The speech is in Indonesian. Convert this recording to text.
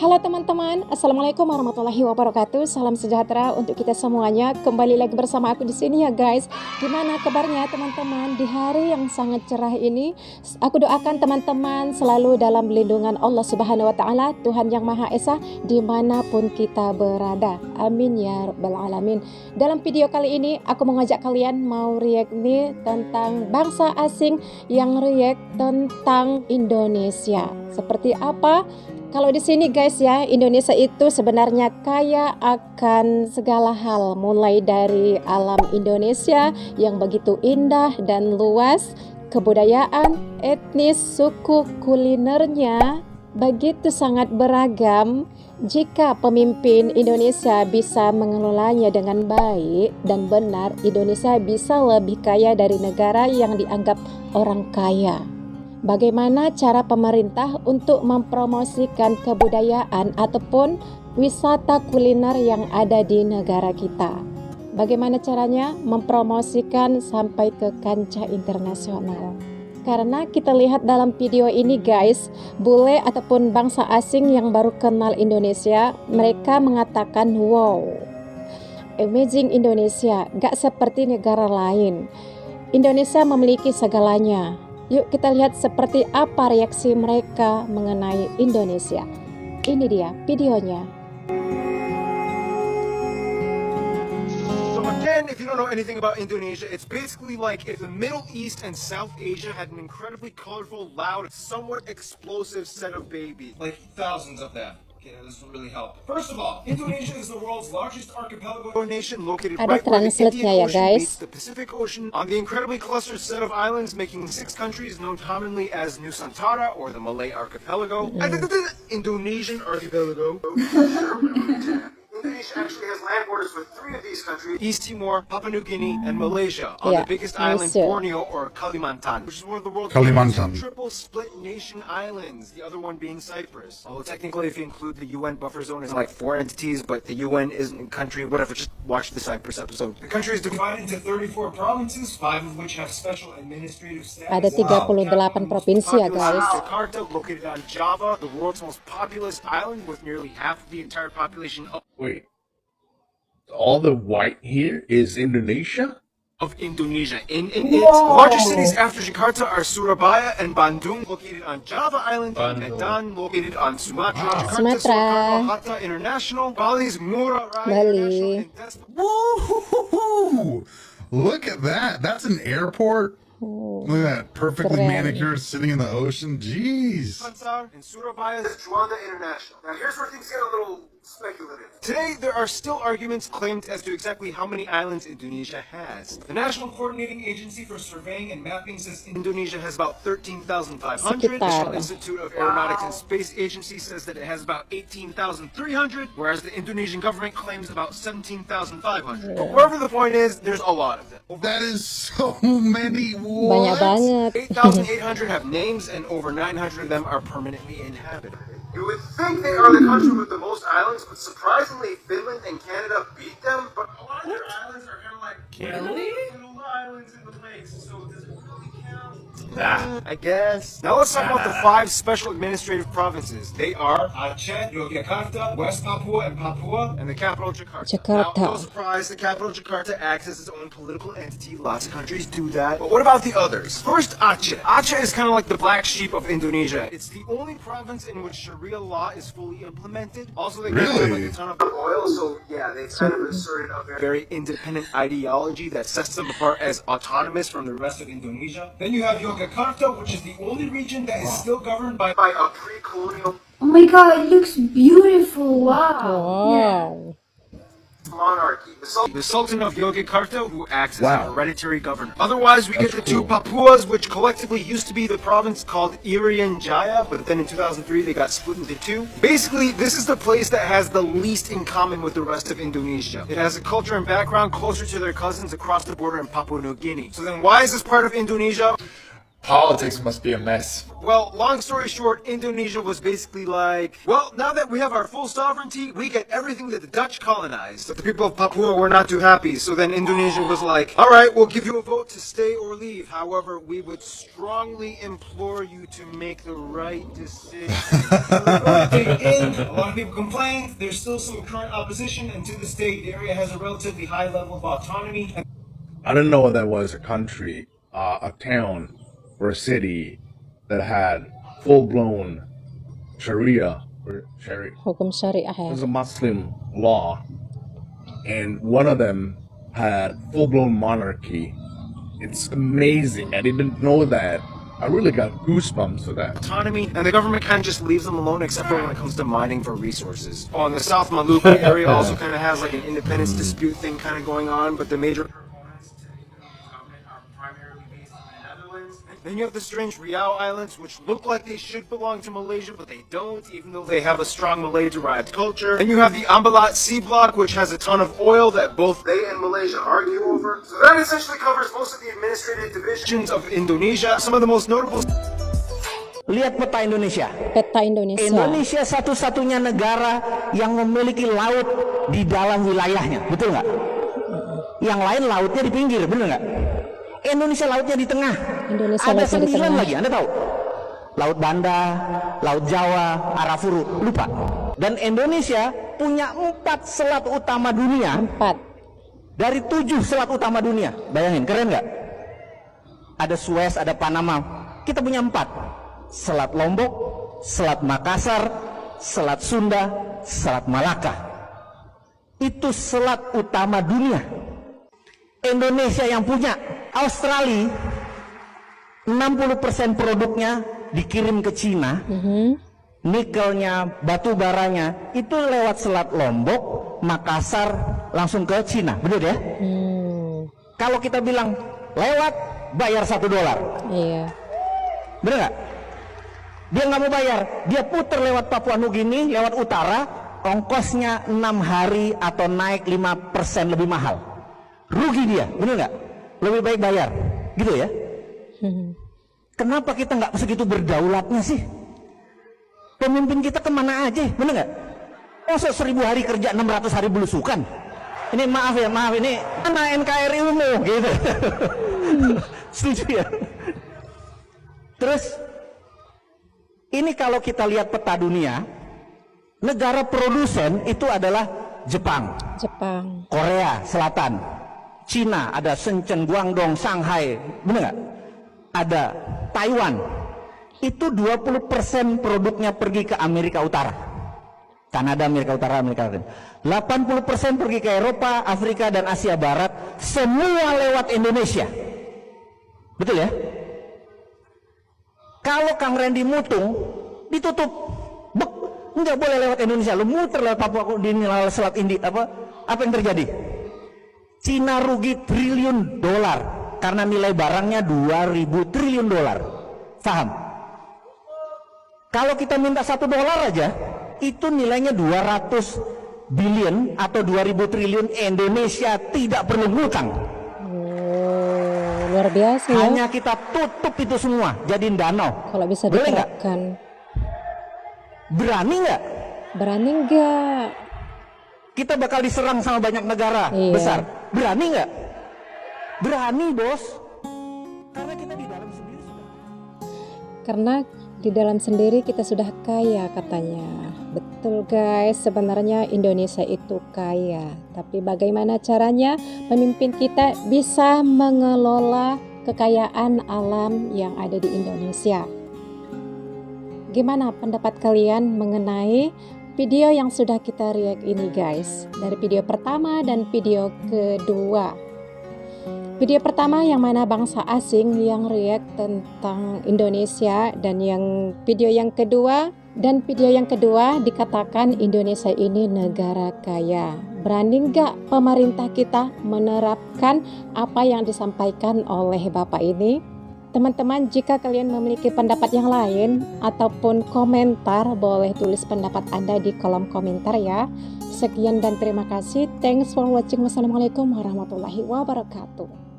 Halo teman-teman, Assalamualaikum warahmatullahi wabarakatuh. Salam sejahtera untuk kita semuanya. Kembali lagi bersama aku di sini ya guys. Gimana kabarnya teman-teman di hari yang sangat cerah ini? Aku doakan teman-teman selalu dalam lindungan Allah Subhanahu wa taala, Tuhan yang Maha Esa, dimanapun kita berada. Amin ya rabbal alamin. Dalam video kali ini aku mau ngajak kalian mau react nih tentang bangsa asing yang react tentang Indonesia. Seperti apa? Kalau di sini guys ya, Indonesia itu sebenarnya kaya akan segala hal, mulai dari alam Indonesia yang begitu indah dan luas, kebudayaan, etnis, suku, kulinernya begitu sangat beragam. Jika pemimpin Indonesia bisa mengelolanya dengan baik dan benar, Indonesia bisa lebih kaya dari negara yang dianggap orang kaya. Bagaimana cara pemerintah untuk mempromosikan kebudayaan ataupun wisata kuliner yang ada di negara kita? Bagaimana caranya mempromosikan sampai ke kancah internasional? Karena kita lihat dalam video ini guys, bule ataupun bangsa asing yang baru kenal Indonesia, mereka mengatakan wow, amazing Indonesia, gak seperti negara lain. Indonesia memiliki segalanya. Yuk kita lihat seperti apa reaksi mereka mengenai Indonesia. Ini dia videonya. So again, if you don't know anything about Indonesia, it's basically like if the Middle East and South Asia had an incredibly colorful, loud, somewhat explosive set of babies. Like thousands of them. Okay, this will really help. First of all, Indonesia is the world's largest archipelago nation located right where the Indian Ocean meets the Pacific Ocean on the incredibly clustered set of islands, making 6 countries known commonly as Nusantara or the Malay Archipelago. Indonesian Archipelago. Indonesia actually has land borders with 3 of these countries: East Timor, Papua New Guinea, and Malaysia. On the biggest island, Borneo or Kalimantan, which is one of the world's triple split nation islands. The other one being Cyprus. Although technically, if you include the UN buffer zone, it's like 4 entities, but the UN isn't a country. Whatever. Just watch the Cyprus episode. The country is divided into 34 provinces, 5 of which have special administrative status. Ada 38 provinsi ya guys. Jakarta, located on Java, the world's most populous island with nearly half of the entire population of Wait, all the white here is Indonesia? Of Indonesia. In its largest cities after Jakarta are Surabaya and Bandung, located on Java Island, and Medan, located on Sumatra. Jakarta, Soekarno Hatta International, Bali's Ngurah Rai International, and Woo! Look at that. That's an airport. Look at that. Perfectly manicured sitting in the ocean. Jeez. And Surabaya is Juanda International. Now here's where things get a little speculative. Today, there are still arguments claimed as to exactly how many islands Indonesia has. The National Coordinating Agency for Surveying and Mapping says Indonesia has about 13,500. The National Institute of Aeronautics and Space Agency says that it has about 18,300, whereas the Indonesian government claims about 17,500. But wherever the point is, there's a lot of them. That is so many. Banyak banget. 8,800 have names, and over 900 of them are permanently inhabited. You would think they are the country with the most islands, but surprisingly, Finland and Canada beat them. But a lot of their islands are kind of like little islands in the lakes, so does it really count? I guess. Now let's talk about the 5 special administrative provinces. They are Aceh, Yogyakarta, West Papua, and Papua, and the capital Jakarta. Now, no surprise, the capital Jakarta acts as its own political entity. Lots of countries do that. But what about the others? First, Aceh. Aceh is kind of like the black sheep of Indonesia. It's the only province in which Sharia law is fully implemented. Also, they have like a ton of oil, so yeah, they've kind of asserted a very independent ideology that sets them apart as autonomous from the rest of Indonesia. Then you have Yogyakarta, which is the only region that is still governed by a pre-colonial. Oh my god, it looks beautiful. Wow. Monarchy. The Sultan of Yogyakarta, who acts as a hereditary governor. Otherwise, we get the 2 Papuas, which collectively used to be the province called Irian Jaya, but then in 2003 they got split into 2. Basically, this is the place that has the least in common with the rest of Indonesia. It has a culture and background closer to their cousins across the border in Papua New Guinea. So then why is this part of Indonesia? Politics must be a mess. Well, long story short, Indonesia was basically like, well, now that we have our full sovereignty, we get everything that the Dutch colonized. But the people of Papua were not too happy, so then Indonesia was like, all right, we'll give you a vote to stay or leave. However, we would strongly implore you to make the right decision. A lot of people complained. There's still some current opposition, and to this day, the area has a relatively high level of autonomy. I didn't know that was a country, a town, or a city that had full-blown Sharia or Sharia. Hukum syariah It ya. was a Muslim law, and one of them had full-blown monarchy. It's amazing. I didn't know that. I really got goosebumps with that. Autonomy, and the government kind of just leaves them alone except for when it comes to mining for resources. Oh, and the South Maluku area also kind of has like an independence dispute thing kind of going on, but the major proponents to the covenant are primarily based in the Netherlands. Then you have the strange Riau Islands, which look like they should belong to Malaysia, but they don't, even though they have a strong Malay-derived culture. Then you have the Ambalat Sea Block, which has a ton of oil that both they and Malaysia argue over. So that essentially covers most of the administrative divisions of Indonesia. Some of the most notable... Lihat peta Indonesia. Peta Indonesia. Indonesia satu-satunya negara yang memiliki laut di dalam wilayahnya, betul nggak? Yang lain lautnya di pinggir, betul nggak? Indonesia lautnya di tengah. Indonesia Ada lautnya di 9 tengah. lagi, Anda tahu? Laut Banda, Laut Jawa, Arafuru, lupa. Dan Indonesia punya 4 selat utama dunia 4. dari 7 selat utama dunia. Bayangin, keren nggak? Ada Suez, ada Panama. Kita punya 4. Selat Lombok, Selat Makassar, Selat Sunda, Selat Malaka. Itu selat utama dunia. Indonesia yang punya. Australia 60% produknya dikirim ke Cina. Nikelnya, batu baranya itu lewat Selat Lombok, Makassar langsung ke Cina, benar ya? Kalau kita bilang lewat bayar $1, Iya. benar nggak? Dia nggak mau bayar, dia putar lewat Papua Nugini, lewat utara, ongkosnya 6 hari atau naik 5% lebih mahal. Rugi dia, benar nggak? Lebih baik bayar, gitu ya? Kenapa kita nggak segitu berdaulatnya sih? Pemimpin kita kemana aja, bener nggak? Masa 1000 hari kerja 600 hari belusukan? Ini maaf ya, maaf ini mana NKRI umum gitu. Setuju ya? Terus ini kalau kita lihat peta dunia, negara produsen itu adalah Jepang, Jepang. Korea Selatan, Cina, ada Shenzhen, Guangdong, Shanghai, bener nggak? Ada Taiwan. Itu 20% produknya pergi ke Amerika Utara, Kanada, Amerika Utara, Amerika Latin. 80% pergi ke Eropa, Afrika, dan Asia Barat. Semua lewat Indonesia. Betul ya? Kalau Kang Randy mutung, ditutup. Bek, nggak boleh lewat Indonesia. Lu muter lewat Papua di Selat Indi. Apa yang terjadi? Cina rugi triliun dolar karena nilai barangnya 2000 triliun dolar. Paham? Kalau kita minta $1 aja, itu nilainya 200 billion atau 2000 triliun. Indonesia tidak perlu ngutang. Oh, luar biasa ya. Hanya kita tutup itu semua, jadiin danau. Kalau bisa Boleh nggak? diterapkan. Berani nggak? Berani nggak? Kita bakal diserang sama banyak negara Iya. besar. Berani nggak? Berani, bos. Karena kita di dalam sendiri sudah. Karena di dalam sendiri kita sudah kaya katanya. Betul guys, sebenarnya Indonesia itu kaya. Tapi bagaimana caranya pemimpin kita bisa mengelola kekayaan alam yang ada di Indonesia? Gimana pendapat kalian mengenai video yang sudah kita react ini guys? Dari video pertama dan video kedua. Video pertama yang mana bangsa asing yang react tentang Indonesia, dan video yang kedua dikatakan Indonesia ini negara kaya. Berani nggak pemerintah kita menerapkan apa yang disampaikan oleh Bapak ini? Teman-teman, jika kalian memiliki pendapat yang lain ataupun komentar, boleh tulis pendapat Anda di kolom komentar ya. Sekian dan terima kasih. Thanks for watching. Wassalamualaikum warahmatullahi wabarakatuh.